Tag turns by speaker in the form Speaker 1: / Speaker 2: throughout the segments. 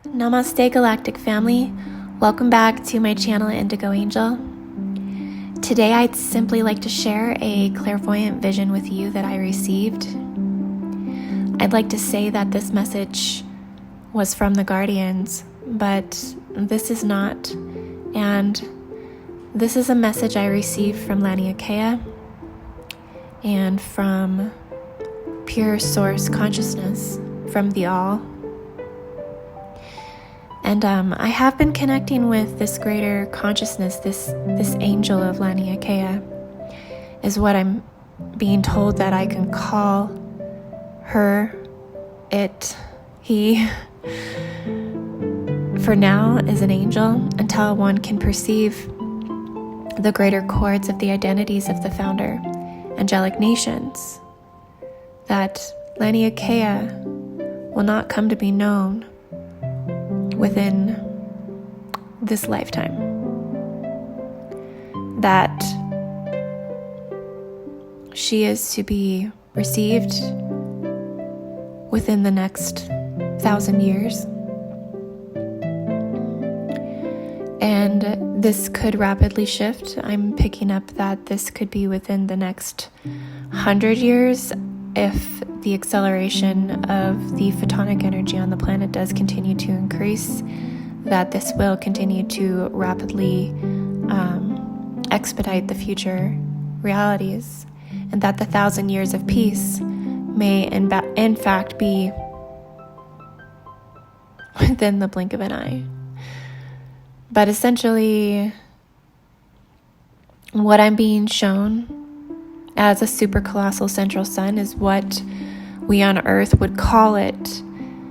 Speaker 1: Namaste, Galactic family. Welcome back to my channel, IndigoAngel. Today, I'd simply like to share a clairvoyant vision with you that I received. I'd like to say that this message was from the Guardians, but this is not. And this is a message I received from Laniakea and from pure source consciousness, from the All. And I have been connecting with this greater consciousness, this angel of Laniakea, is what I'm being told that I can call her, it, he, for now is an angel until one can perceive the greater chords of the identities of the founder, angelic nations, that Laniakea will not come to be known within this lifetime, that she is to be received within the next 1,000 years. And this could rapidly shift. I'm picking up that this could be within the next 100 years if the acceleration of the photonic energy on the planet does continue to increase, that this will continue to rapidly expedite the future realities, and that the 1,000 years of peace may in fact be within the blink of an eye. But essentially, what I'm being shown as a supercolossal central sun is what we on Earth would call it,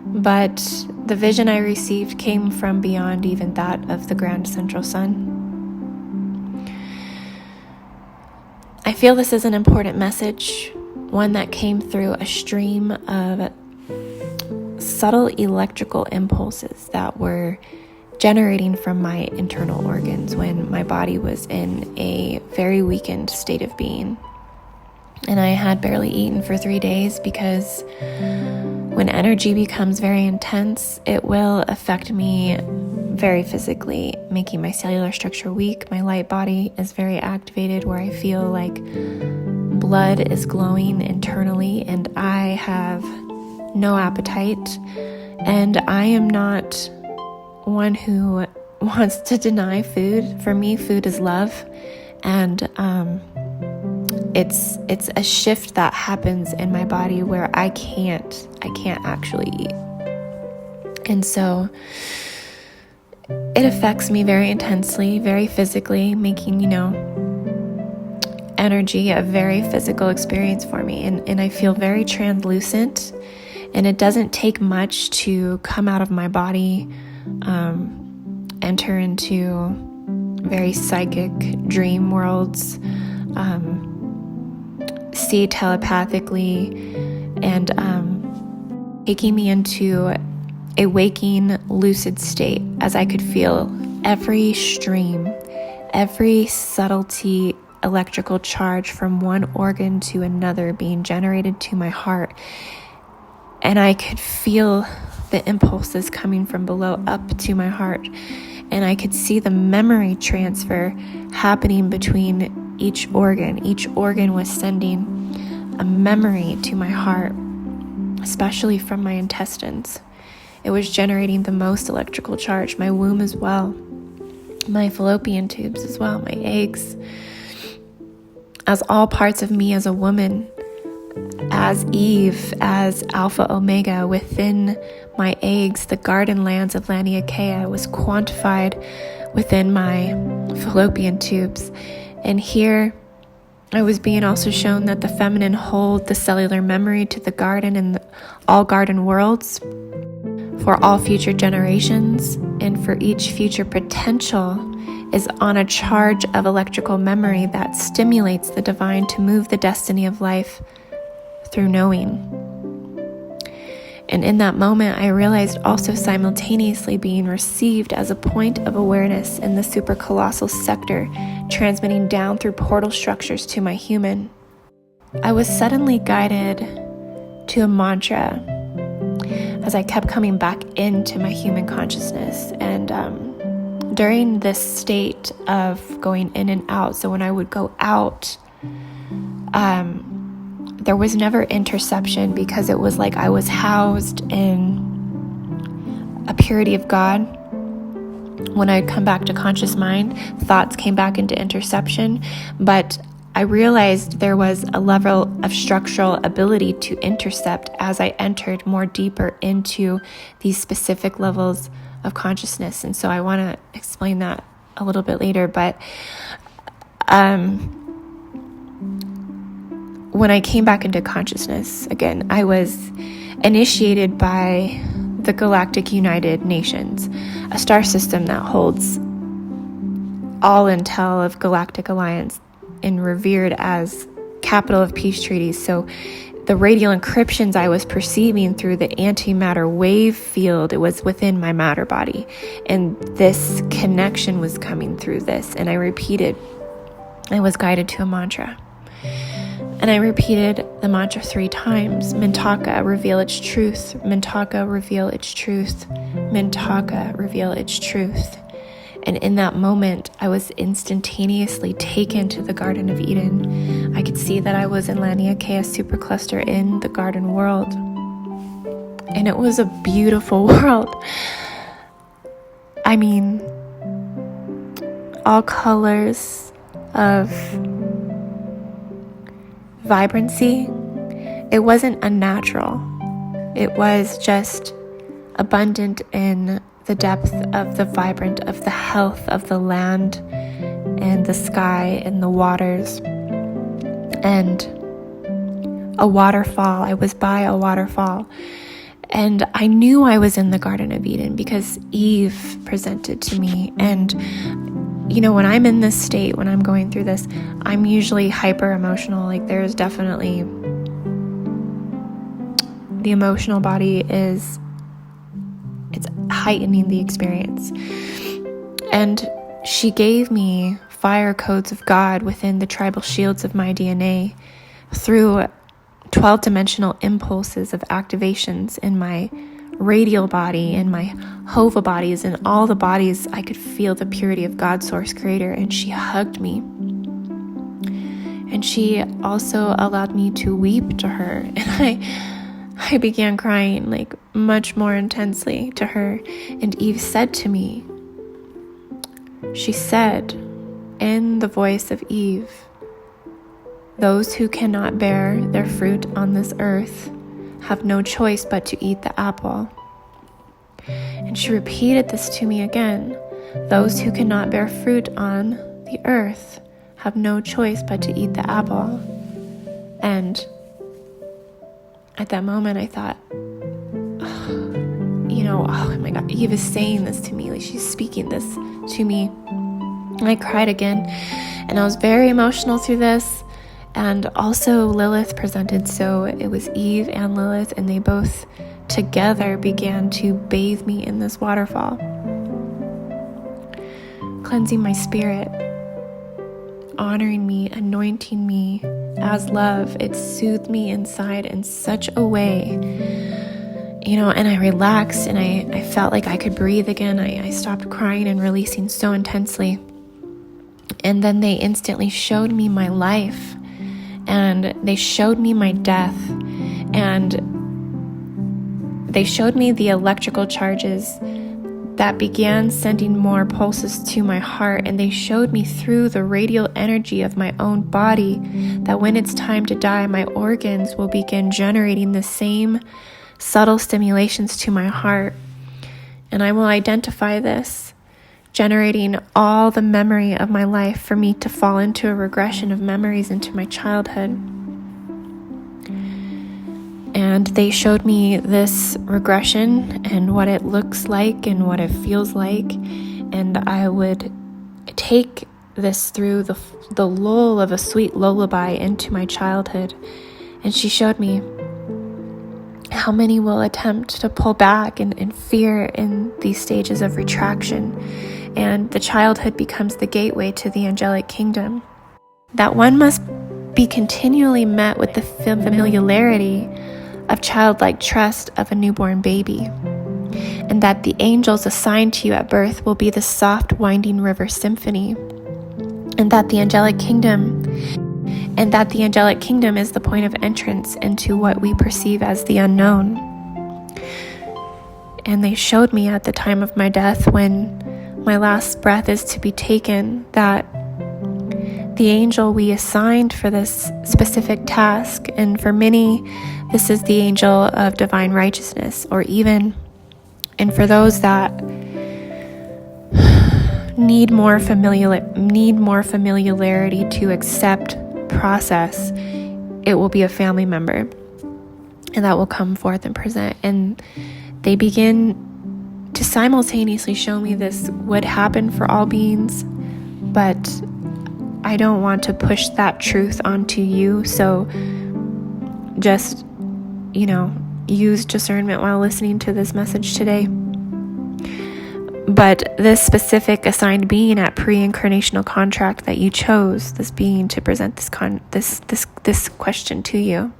Speaker 1: but the vision I received came from beyond even that of the grand central sun. I feel this is an important message, one that came through a stream of subtle electrical impulses that were generating from my internal organs when my body was in a very weakened state of being. And I had barely eaten for 3 days because when energy becomes very intense, it will affect me very physically, making my cellular structure weak. My light body is very activated, where I feel like blood is glowing internally and I have no appetite. And I am not one who wants to deny food. For me, food is love. And it's a shift that happens in my body where I can't actually eat. And so it affects me very intensely, very physically, making, energy a very physical experience for me. And I feel very translucent, and it doesn't take much to come out of my body, enter into very psychic dream worlds, see telepathically, and taking me into a waking, lucid state as I could feel every stream, every subtlety, electrical charge from one organ to another being generated to my heart. And I could feel the impulses coming from below up to my heart. And I could see the memory transfer happening between each organ. Each organ was sending a memory to my heart, especially from my intestines. It was generating the most electrical charge. My womb as well. My fallopian tubes as well. My eggs. As all parts of me as a woman, as Eve, as Alpha Omega, within my eggs, the garden lands of Laniakea was quantified within my fallopian tubes. And here I was being also shown that the feminine hold the cellular memory to the garden and all garden worlds for all future generations, and for each future potential is on a charge of electrical memory that stimulates the divine to move the destiny of life through knowing. And in that moment, I realized also simultaneously being received as a point of awareness in the supercolossal sector, transmitting down through portal structures to my human. I was suddenly guided to a mantra, as I kept coming back into my human consciousness. And during this state of going in and out, so when I would go out, there was never interception, because it was like I was housed in a purity of God. When I'd come back to conscious mind, thoughts came back into interception, but I realized there was a level of structural ability to intercept as I entered more deeper into these specific levels of consciousness. And so I want to explain that a little bit later, but when I came back into consciousness, again, I was initiated by the Galactic United Nations, a star system that holds all intel of Galactic Alliance and revered as capital of peace treaties. So the radial encryptions I was perceiving through the antimatter wave field, it was within my matter body. And this connection was coming through this. And I was guided to a mantra. And I repeated the mantra 3 times. Mintaka, reveal its truth. Mintaka, reveal its truth. Mintaka, reveal its truth. And in that moment, I was instantaneously taken to the Garden of Eden. I could see that I was in Laniakea Supercluster in the garden world. And it was a beautiful world. I mean, all colors of vibrancy. It wasn't unnatural. It was just abundant in the depth of the vibrant, of the health of the land and the sky and the waters. And a waterfall. I was by a waterfall. And I knew I was in the Garden of Eden because Eve presented to me. And when I'm in this state, when I'm going through this, I'm usually hyper emotional. Like, there's definitely, the emotional body it's heightening the experience. And she gave me fire codes of God within the tribal shields of my DNA through 12-dimensional impulses of activations in my radial body and my hova bodies and all the bodies. I could feel the purity of God, source, creator, and she hugged me. And she also allowed me to weep to her. And I began crying like much more intensely to her. And Eve said to me, she said in the voice of Eve, "Those who cannot bear their fruit on this earth have no choice but to eat the apple." And she repeated this to me again. "Those who cannot bear fruit on the earth have no choice but to eat the apple." And at that moment I thought, oh my God, Eve is saying this to me. Like, she's speaking this to me. And I cried again. And I was very emotional through this. And also Lilith presented. So it was Eve and Lilith, and they both together began to bathe me in this waterfall, cleansing my spirit, honoring me, anointing me as love. It soothed me inside in such a way, and I relaxed, and I felt like I could breathe again. I stopped crying and releasing so intensely. And then they instantly showed me my life, and they showed me my death, and they showed me the electrical charges that began sending more pulses to my heart, and they showed me through the radial energy of my own body that when it's time to die, my organs will begin generating the same subtle stimulations to my heart, and I will identify this, generating all the memory of my life for me to fall into a regression of memories into my childhood. And they showed me this regression and what it looks like and what it feels like. And I would take this through the lull of a sweet lullaby into my childhood. And she showed me how many will attempt to pull back and fear in these stages of retraction. And the childhood becomes the gateway to the angelic kingdom. That one must be continually met with the familiarity of childlike trust of a newborn baby, and that the angels assigned to you at birth will be the soft winding river symphony, and that the angelic kingdom is the point of entrance into what we perceive as the unknown. And they showed me at the time of my death, when my last breath is to be taken, that the angel we assigned for this specific task, and for many, this is the angel of divine righteousness, and for those that need more familiarity to accept process, it will be a family member, and that will come forth and present. And they begin to simultaneously show me this would happen for all beings, but I don't want to push that truth onto you. So just, use discernment while listening to this message today. But this specific assigned being at pre-incarnational contract that you chose, this being to present this question to you,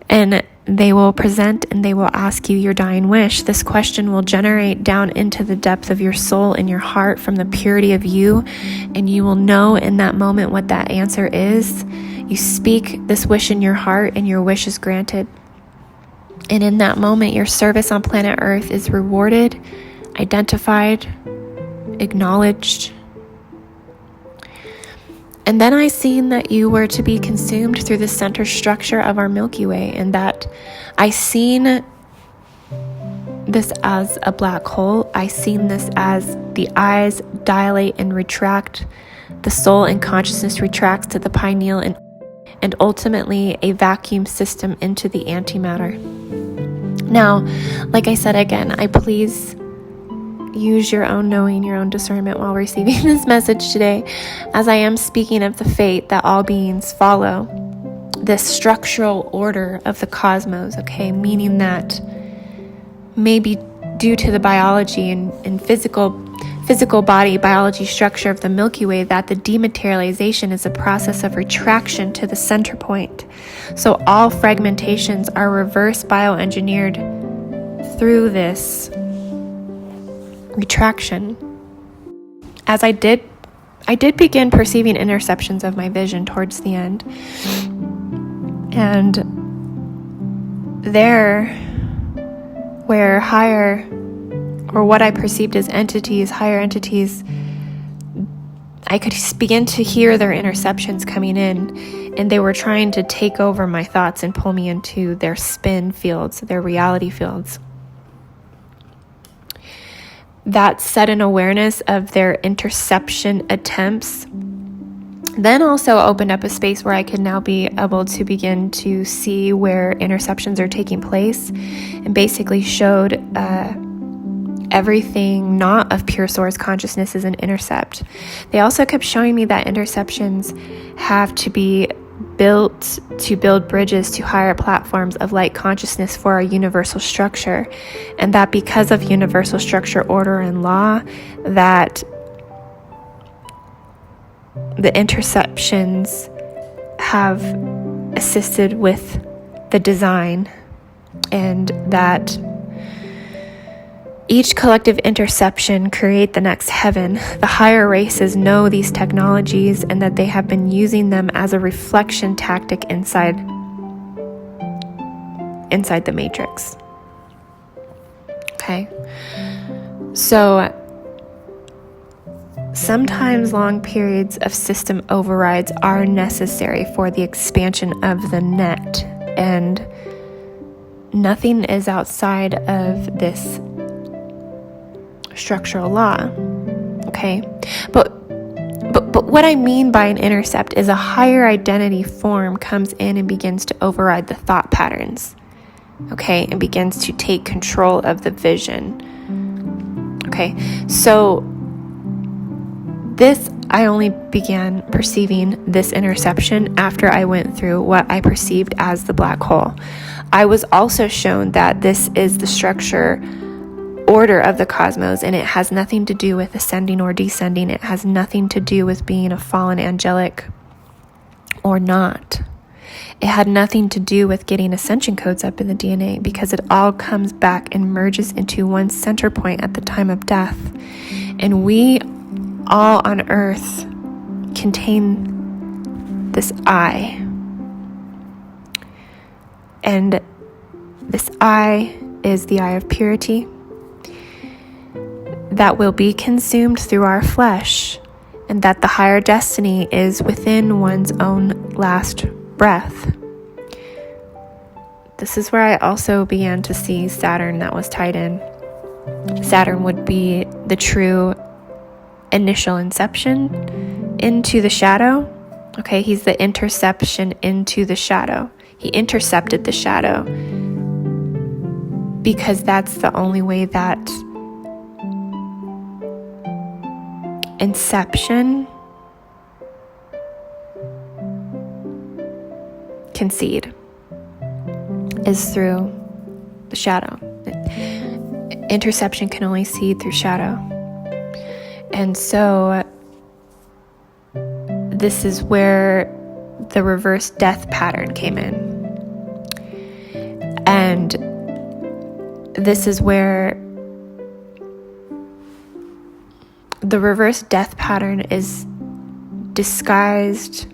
Speaker 1: and they will present and they will ask you your dying wish. This question will generate down into the depth of your soul and your heart from the purity of you, and you will know in that moment what that answer is. You speak this wish in your heart and your wish is granted. And in that moment, your service on planet Earth is rewarded, identified, acknowledged. And then I seen that you were to be consumed through the center structure of our Milky Way, and that I seen this as a black hole. I seen this as the eyes dilate and retract, the soul and consciousness retracts to the pineal, and ultimately a vacuum system into the antimatter. Now, like I said again, I please use your own knowing, your own discernment while receiving this message today, as I am speaking of the fate that all beings follow, this structural order of the cosmos, okay? Meaning that maybe due to the biology and physical body biology structure of the Milky Way, that the dematerialization is a process of retraction to the center point. So all fragmentations are reverse bioengineered through this retraction. As I did begin perceiving interceptions of my vision towards the end, and there where higher, or what I perceived as higher entities, I could begin to hear their interceptions coming in, and they were trying to take over my thoughts and pull me into their spin fields, their reality fields. That sudden awareness of their interception attempts then also opened up a space where I could now be able to begin to see where interceptions are taking place, and basically showed everything not of pure source consciousness is an intercept. They also kept showing me that interceptions have to be built to build bridges to higher platforms of light consciousness for our universal structure, and that because of universal structure, order, and law, that the interceptions have assisted with the design, and that each collective interception create the next heaven. The higher races know these technologies, and that they have been using them as a reflection tactic inside the matrix. Okay. So sometimes long periods of system overrides are necessary for the expansion of the net, and nothing is outside of this structural law. Okay, but what I mean by an intercept is a higher identity form comes in and begins to override the thought patterns, okay, and begins to take control of the vision. Okay, so I only began perceiving this interception after I went through what I perceived as the black hole. I was also shown that this is the structure order of the cosmos, and it has nothing to do with ascending or descending. It has nothing to do with being a fallen angelic or not. It had nothing to do with getting ascension codes up in the DNA, because it all comes back and merges into one center point at the time of death. And we all on earth contain this I. And this I is the I of purity that will be consumed through our flesh, and that the higher destiny is within one's own last breath. This is where I also began to see Saturn that was tied in. Saturn would be the true initial inception into the shadow. Okay, he's the interception into the shadow. He intercepted the shadow because that's the only way that inception can seed, is through the shadow. Interception can only seed through shadow. And so this is where the reverse death pattern came in. And this is where the reverse death pattern is disguised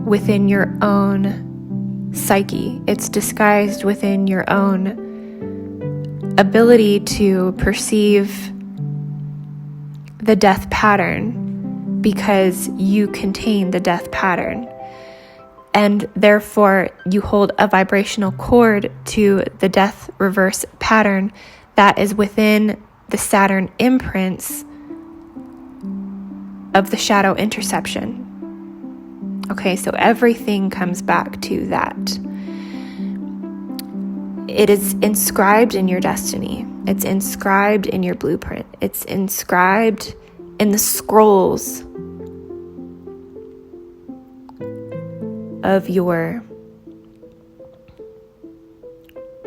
Speaker 1: within your own psyche. It's disguised within your own ability to perceive the death pattern, because you contain the death pattern. And therefore, you hold a vibrational cord to the death reverse pattern that is within the Saturn imprints of the shadow interception. Okay, so everything comes back to that. It is inscribed in your destiny. It's inscribed in your blueprint. It's inscribed in the scrolls of your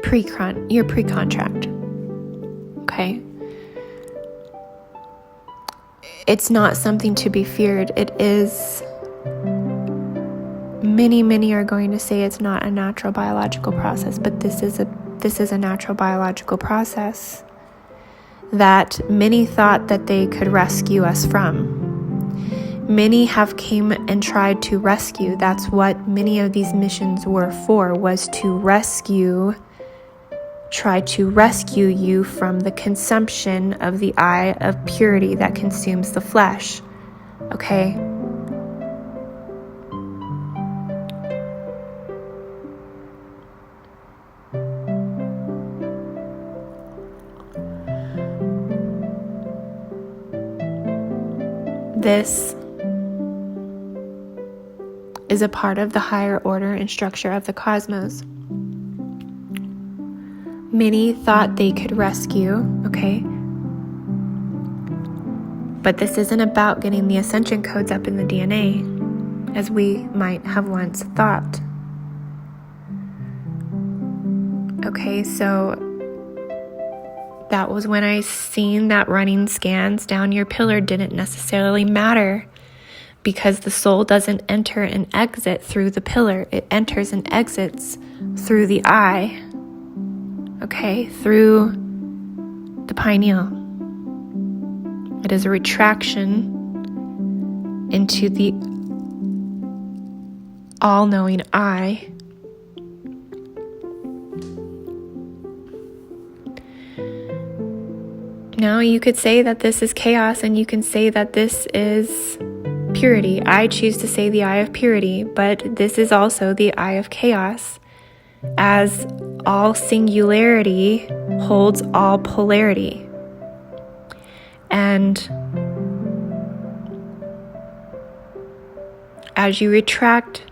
Speaker 1: pre-contract. Okay? It's not something to be feared. It is. Many are going to say it's not a natural biological process, but this is a natural biological process that many thought that they could rescue us from. Many have came and tried to rescue. That's what many of these missions were for, was to try to rescue you from the consumption of the eye of purity that consumes the flesh. Okay? This is a part of the higher order and structure of the cosmos. Many thought they could rescue, okay? But this isn't about getting the ascension codes up in the DNA, as we might have once thought. Okay, so that was when I seen that running scans down your pillar didn't necessarily matter, because the soul doesn't enter and exit through the pillar. It enters and exits through the eye, okay, through the pineal. It is a retraction into the all-knowing eye. Now you could say that this is chaos, and you can say that this is purity. I choose to say the eye of purity, but this is also the eye of chaos, as all singularity holds all polarity. And as you retract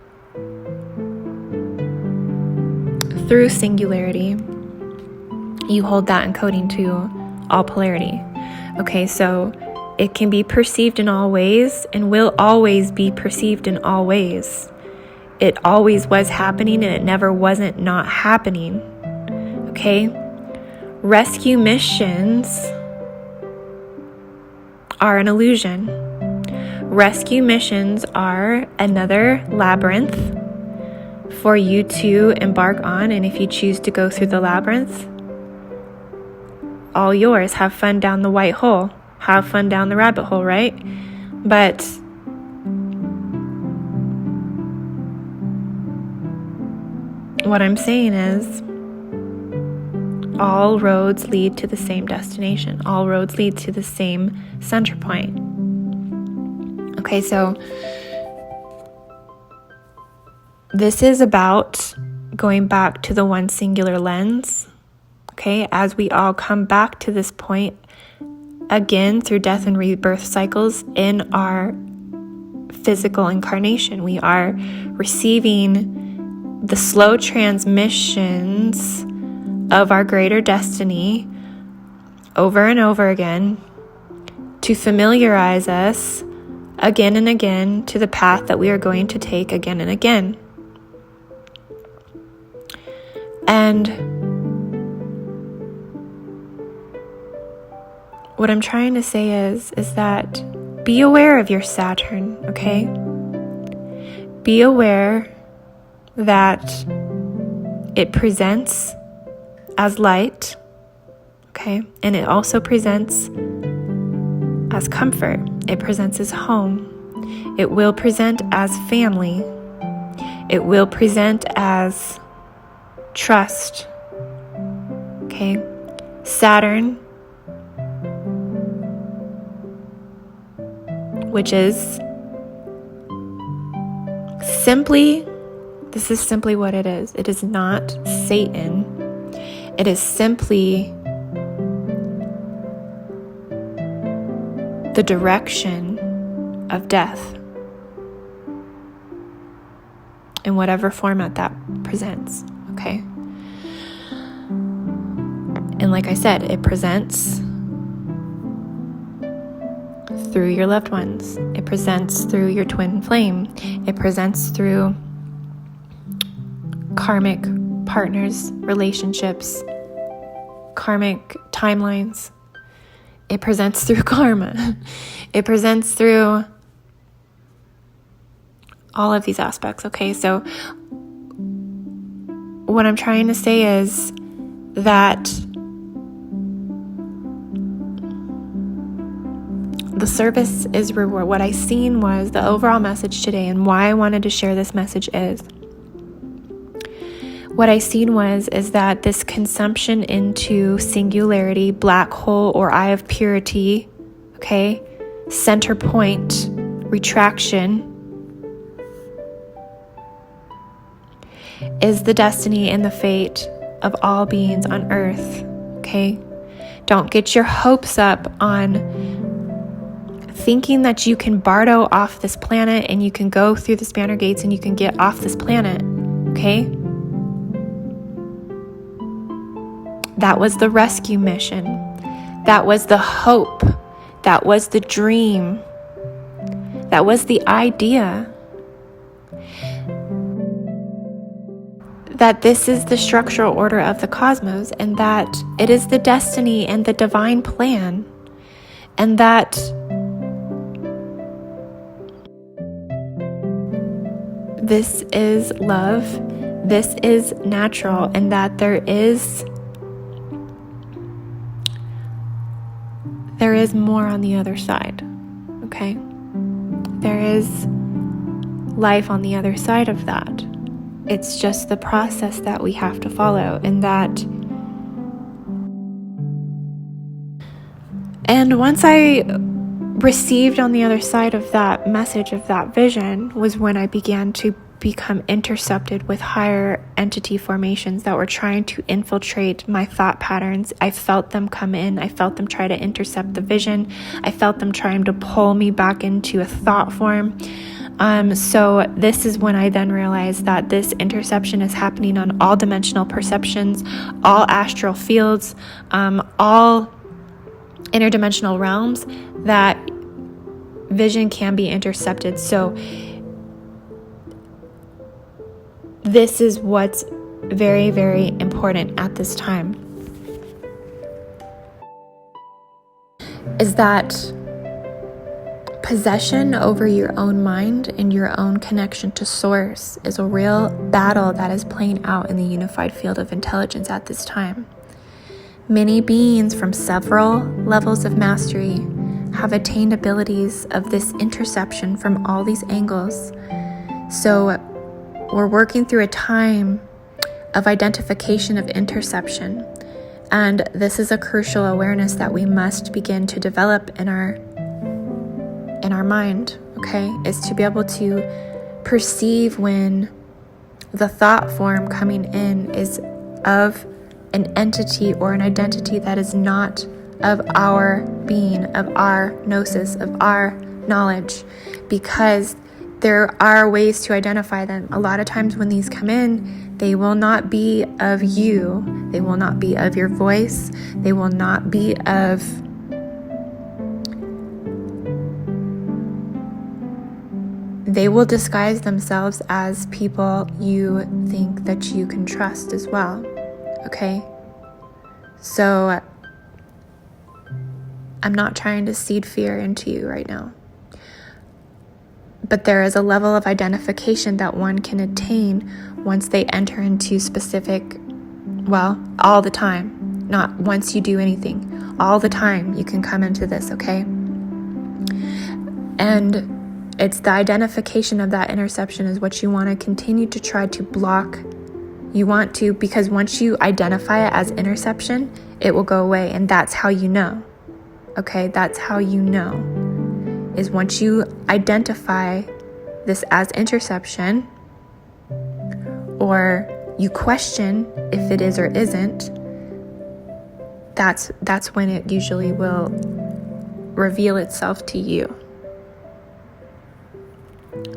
Speaker 1: through singularity, you hold that encoding to all polarity. Okay, so it can be perceived in all ways and will always be perceived in all ways. It always was happening, and it never wasn't not happening. Okay? Rescue missions are an illusion. Rescue missions are another labyrinth for you to embark on. And if you choose to go through the labyrinth, all yours. Have fun down the white hole. Have fun down the rabbit hole, right? But what I'm saying is, all roads lead to the same destination. All roads lead to the same center point. Okay, so this is about going back to the one singular lens. Okay, as we all come back to this point again through death and rebirth cycles in our physical incarnation, we are receiving the slow transmissions of our greater destiny over and over again to familiarize us again and again to the path that we are going to take again and again. And what I'm trying to say is that be aware of your Saturn, okay? Be aware that it presents as light, okay? And it also presents as comfort. It presents as home. It will present as family. It will present as trust, okay? Saturn, which is simply, this is simply what it is. It is not Satan. It is simply the direction of death in whatever format that presents, okay? And like I said, it presents through your loved ones. It presents through your twin flame. It presents through karmic partners, relationships, karmic timelines. It presents through karma. It presents through all of these aspects, okay? So what I'm trying to say is that the service is reward. What I seen was the overall message today, and why I wanted to share this message is, what I seen is that this consumption into singularity, black hole or eye of purity, okay, center point, retraction, is the destiny and the fate of all beings on earth, okay? Don't get your hopes up on thinking that you can bardo off this planet and you can go through the spanner gates and you can get off this planet, okay? That was the rescue mission. That was the hope. That was the dream. That was the idea. That this is the structural order of the cosmos, and that it is the destiny and the divine plan, and that this is love, this is natural, and that there is more on the other side, okay? There is life on the other side of that. It's just the process that we have to follow, and once I received on the other side of that message, of that vision, was when I began to become intercepted with higher entity formations that were trying to infiltrate my thought patterns. I felt them come in. I felt them try to intercept the vision. I felt them trying to pull me back into a thought form. So this is when I then realized that this interception is happening on all dimensional perceptions, all astral fields, all interdimensional realms, that vision can be intercepted. So this is what's very, very important at this time, is that possession over your own mind and your own connection to source is a real battle that is playing out in the unified field of intelligence at this time. Many beings from several levels of mastery have attained abilities of this interception from all these angles. So we're working through a time of identification of interception. And this is a crucial awareness that we must begin to develop in our mind, okay? Is to be able to perceive when the thought form coming in is of an entity or an identity that is not of our being, of our gnosis, of our knowledge, because there are ways to identify them. A lot of times when these come in, they will not be of you. They will not be of your voice. They will not be of they will disguise themselves as people you think that you can trust as well. Okay? So I'm not trying to seed fear into you right now. But there is a level of identification that one can attain once they enter into specific, well, all the time, not once you do anything. All the time you can come into this, okay? And it's the identification of that interception is what you want to continue to try to block. You want to, because once you identify it as interception, it will go away. And that's how you know. Okay, that's how you know. Is once you identify this as interception, or you question if it is or isn't, that's when it usually will reveal itself to you.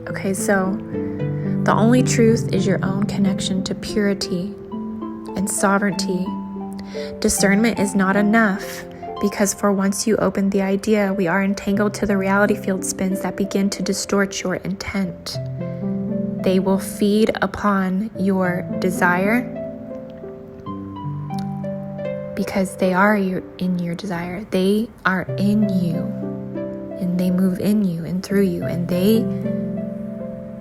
Speaker 1: Okay, so the only truth is your own connection to purity and sovereignty. Discernment is not enough, because for once you open the idea, we are entangled to the reality field spins that begin to distort your intent. They will feed upon your desire, because they are in your desire. They are in you, and they move in you and through you, and they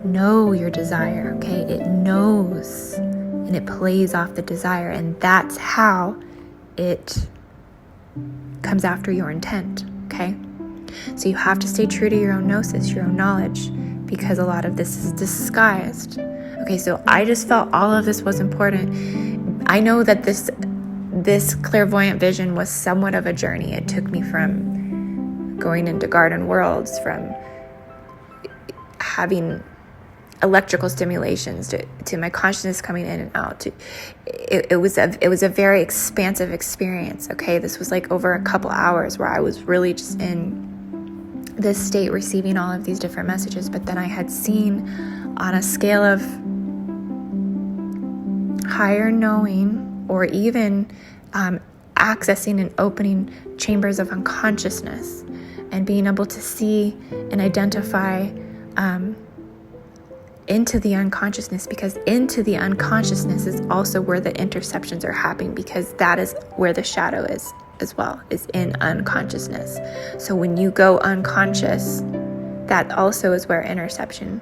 Speaker 1: know your desire, okay? It knows, and it plays off the desire, and that's how it comes after your intent, okay? So you have to stay true to your own gnosis, your own knowledge, because a lot of this is disguised. Okay, so I just felt all of this was important. I know that this clairvoyant vision was somewhat of a journey. It took me from going into garden worlds, from having electrical stimulations to my consciousness coming in and out. It was a very expansive experience. Okay, this was like over a couple hours where I was really just in this state, receiving all of these different messages. But then I had seen on a scale of higher knowing, or even accessing and opening chambers of unconsciousness, and being able to see and identify into the unconsciousness, because into the unconsciousness is also where the interceptions are happening, because that is where the shadow is as well, is in unconsciousness. So when you go unconscious, that also is where interception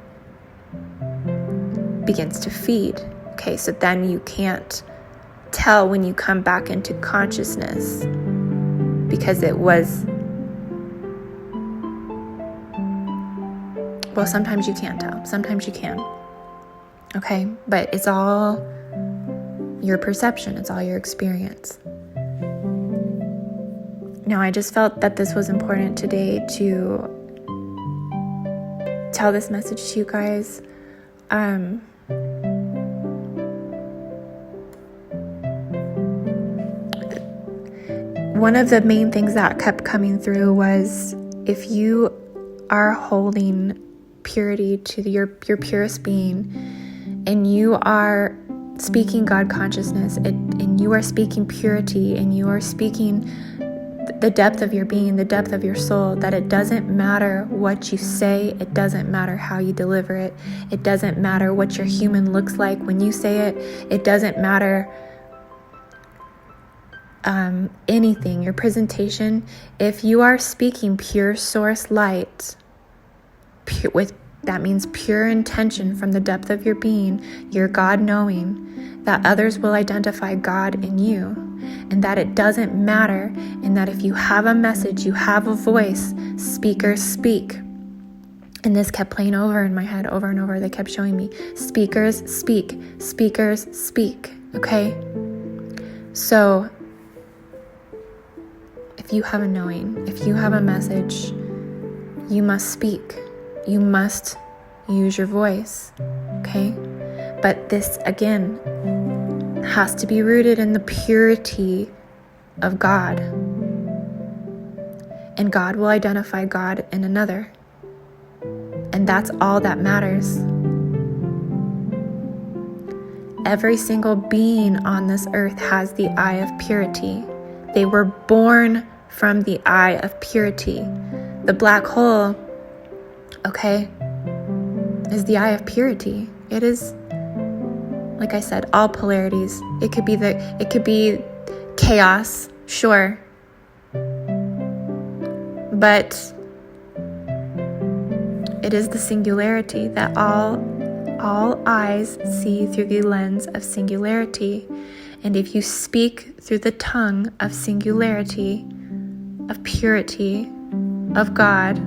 Speaker 1: begins to feed. Okay, so then you can't tell when you come back into consciousness, because it was, well, sometimes you can't tell, sometimes you can. Okay, but it's all your perception, it's all your experience. Now, I just felt that this was important today to tell this message to you guys. One of the main things that kept coming through was, if you are holding purity to your purest being, and you are speaking God consciousness, and you are speaking purity, and you are speaking the depth of your being, the depth of your soul, that it doesn't matter what you say, it doesn't matter how you deliver it, it doesn't matter what your human looks like when you say it, it doesn't matter anything, your presentation. If you are speaking pure source light, that means pure intention from the depth of your being, your God knowing, that others will identify God in you, and that it doesn't matter, and that if you have a message, you have a voice, speakers speak. And this kept playing over in my head over and over. They kept showing me, speakers speak, speakers speak, okay? So, if you have a knowing, if you have a message, you must speak. You must use your voice, okay? But this, again, has to be rooted in the purity of God. And God will identify God in another. And that's all that matters. Every single being on this earth has the eye of purity. They were born from the eye of purity. The black hole, okay, is the eye of purity. It is, like I said, all polarities. It could be chaos, sure. But it is the singularity that all eyes see through the lens of singularity. And if you speak through the tongue of singularity, of purity, of God,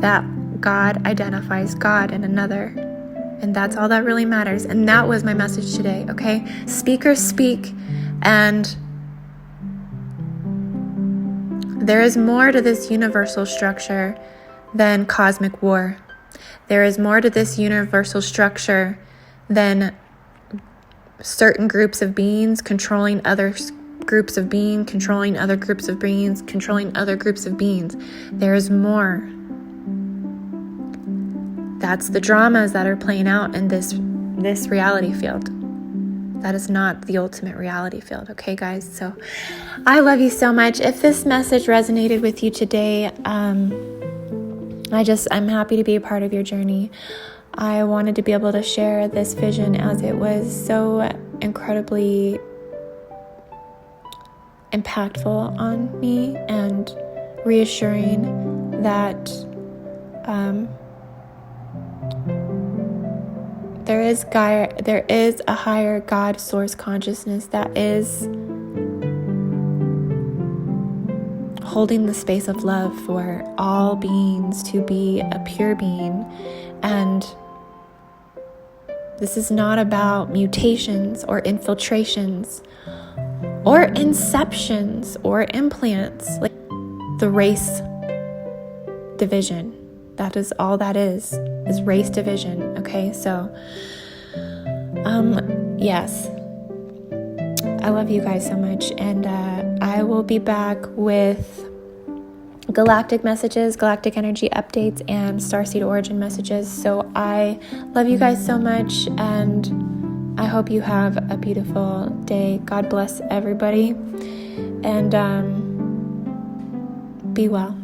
Speaker 1: that God identifies God in another. And that's all that really matters. And that was my message today, okay? Speakers speak, and there is more to this universal structure than cosmic war. There is more to this universal structure than certain groups of beings controlling other groups of beings, controlling other groups of beings, controlling other groups of beings. There is more. That's the dramas that are playing out in this reality field. That is not the ultimate reality field, okay, guys? So I love you so much. If this message resonated with you today, I'm happy to be a part of your journey. I wanted to be able to share this vision as it was so incredibly impactful on me and reassuring that there is a higher God source consciousness that is holding the space of love for all beings to be a pure being. And this is not about mutations or infiltrations or inceptions or implants, like the race division. That is all that is race division, okay? So, yes. I love you guys so much, and I will be back with galactic messages, galactic energy updates, and starseed origin messages. So I love you guys so much, and I hope you have a beautiful day. God bless everybody, and be well.